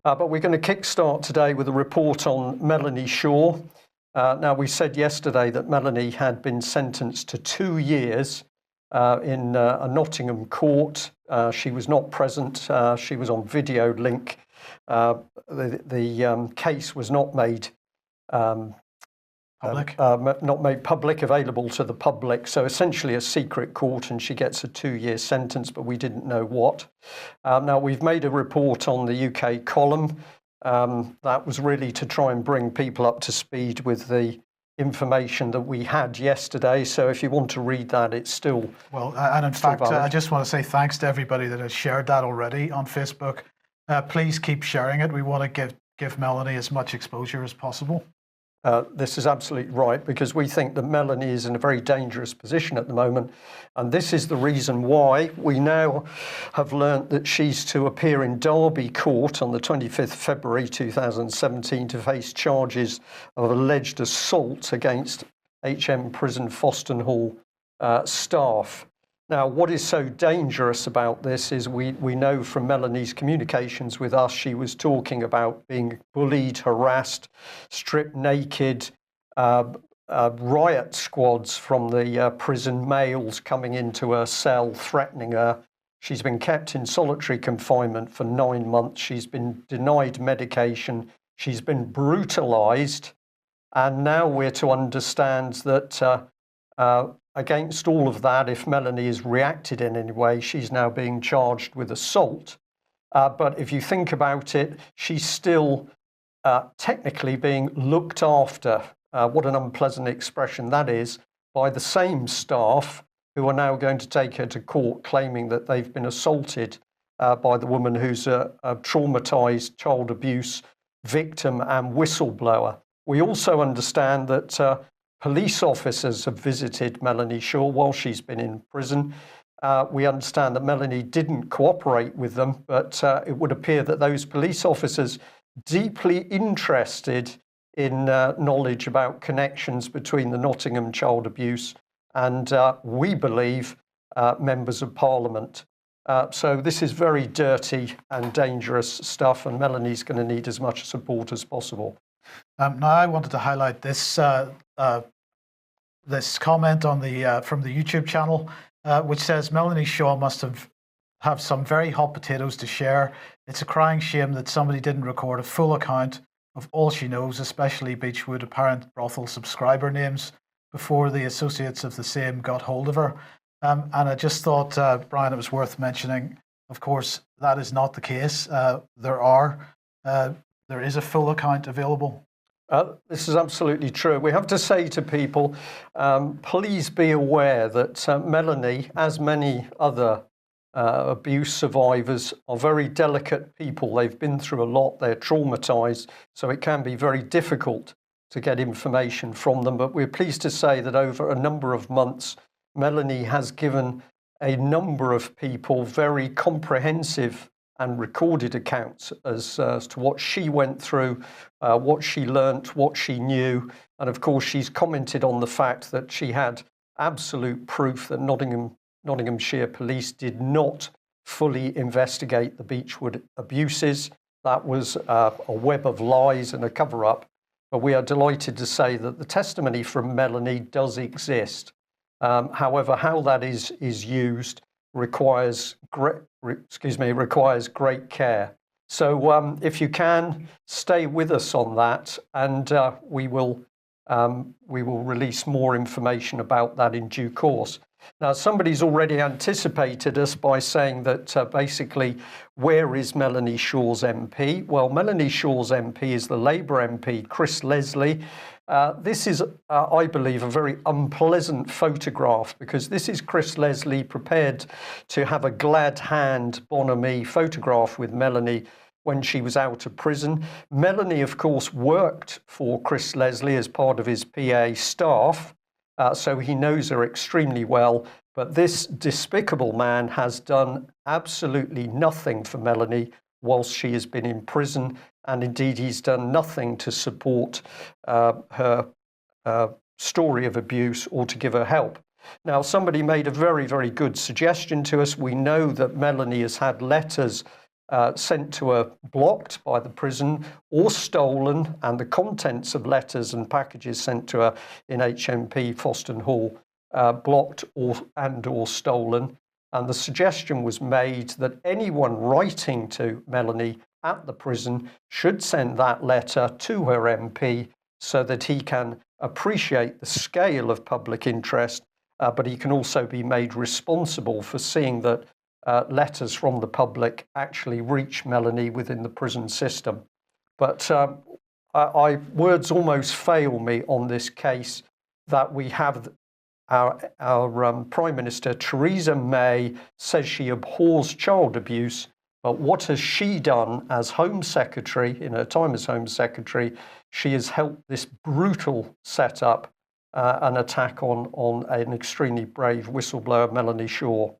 But we're going to kickstart today with a report on Melanie Shaw. Now, we said yesterday that Melanie had been sentenced to 2 years in a Nottingham court. She was not present. She was on video link. The case was not made public, available to the public. So essentially a secret court, and she gets a 2-year sentence, but we didn't know what. Now, we've made a report on the UK column. That was really to try and bring people up to speed with the information that we had yesterday. So if you want to read that, it's still well. And in fact, valid. I just want to say thanks to everybody that has shared that already on Facebook. Please keep sharing it. We want to give Melanie as much exposure as possible. This is absolutely right, because we think that Melanie is in a very dangerous position at the moment. And this is the reason why we now have learnt that she's to appear in Derby Court on the 25th February 2017 to face charges of alleged assault against HM Prison Foston Hall staff. Now, what is so dangerous about this is we know from Melanie's communications with us, she was talking about being bullied, harassed, stripped naked, riot squads from the prison, males coming into her cell, threatening her. She's been kept in solitary confinement for 9 months. She's been denied medication. She's been brutalised. And now we're to understand that against all of that, if Melanie has reacted in any way, she's now being charged with assault. But if you think about it, she's still technically being looked after. What an unpleasant expression that is, by the same staff who are now going to take her to court claiming that they've been assaulted by the woman who's a traumatised child abuse victim and whistleblower. We also understand that police officers have visited Melanie Shaw while she's been in prison. We understand that Melanie didn't cooperate with them, but it would appear that those police officers, deeply interested in knowledge about connections between the Nottingham child abuse and, we believe, members of Parliament. So this is very dirty and dangerous stuff, and Melanie's going to need as much support as possible. Now, I wanted to highlight this this comment on the from the YouTube channel, which says Melanie Shaw must have some very hot potatoes to share. It's a crying shame that somebody didn't record a full account of all she knows, especially Beechwood apparent brothel subscriber names, before the associates of the same got hold of her. And I just thought, Brian, it was worth mentioning. Of course, that is not the case. There is a full account available. This is absolutely true. We have to say to people, please be aware that Melanie, as many other abuse survivors, are very delicate people. They've been through a lot. They're traumatized. So it can be very difficult to get information from them. But we're pleased to say that over a number of months, Melanie has given a number of people very comprehensive and recorded accounts as to what she went through, what she learnt, what she knew. And of course, she's commented on the fact that she had absolute proof that Nottinghamshire police did not fully investigate the Beechwood abuses. That was a web of lies and a cover-up. But we are delighted to say that the testimony from Melanie does exist. However, how that is used requires great care. So if you can, stay with us on that, and we will release more information about that in due course. Now, somebody's already anticipated us by saying that basically, where is Melanie Shaw's MP? Well, Melanie Shaw's MP is the Labour MP, Chris Leslie. This is, I believe, a very unpleasant photograph, because this is Chris Leslie prepared to have a glad hand bonhomie photograph with Melanie when she was out of prison. Melanie, of course, worked for Chris Leslie as part of his PA staff, so he knows her extremely well. But this despicable man has done absolutely nothing for Melanie whilst she has been in prison, and indeed he's done nothing to support her story of abuse or to give her help. Now, somebody made a very, very good suggestion to us. We know that Melanie has had letters sent to her blocked by the prison or stolen, and the contents of letters and packages sent to her in HMP Foston Hall blocked or stolen. And the suggestion was made that anyone writing to Melanie at the prison should send that letter to her MP so that he can appreciate the scale of public interest, but he can also be made responsible for seeing that letters from the public actually reach Melanie within the prison system. But words almost fail me on this case that we have our Prime Minister, Theresa May, says she abhors child abuse, but what has she done as Home Secretary, in her time as Home Secretary? She has helped this brutal setup, an attack on an extremely brave whistleblower, Melanie Shaw.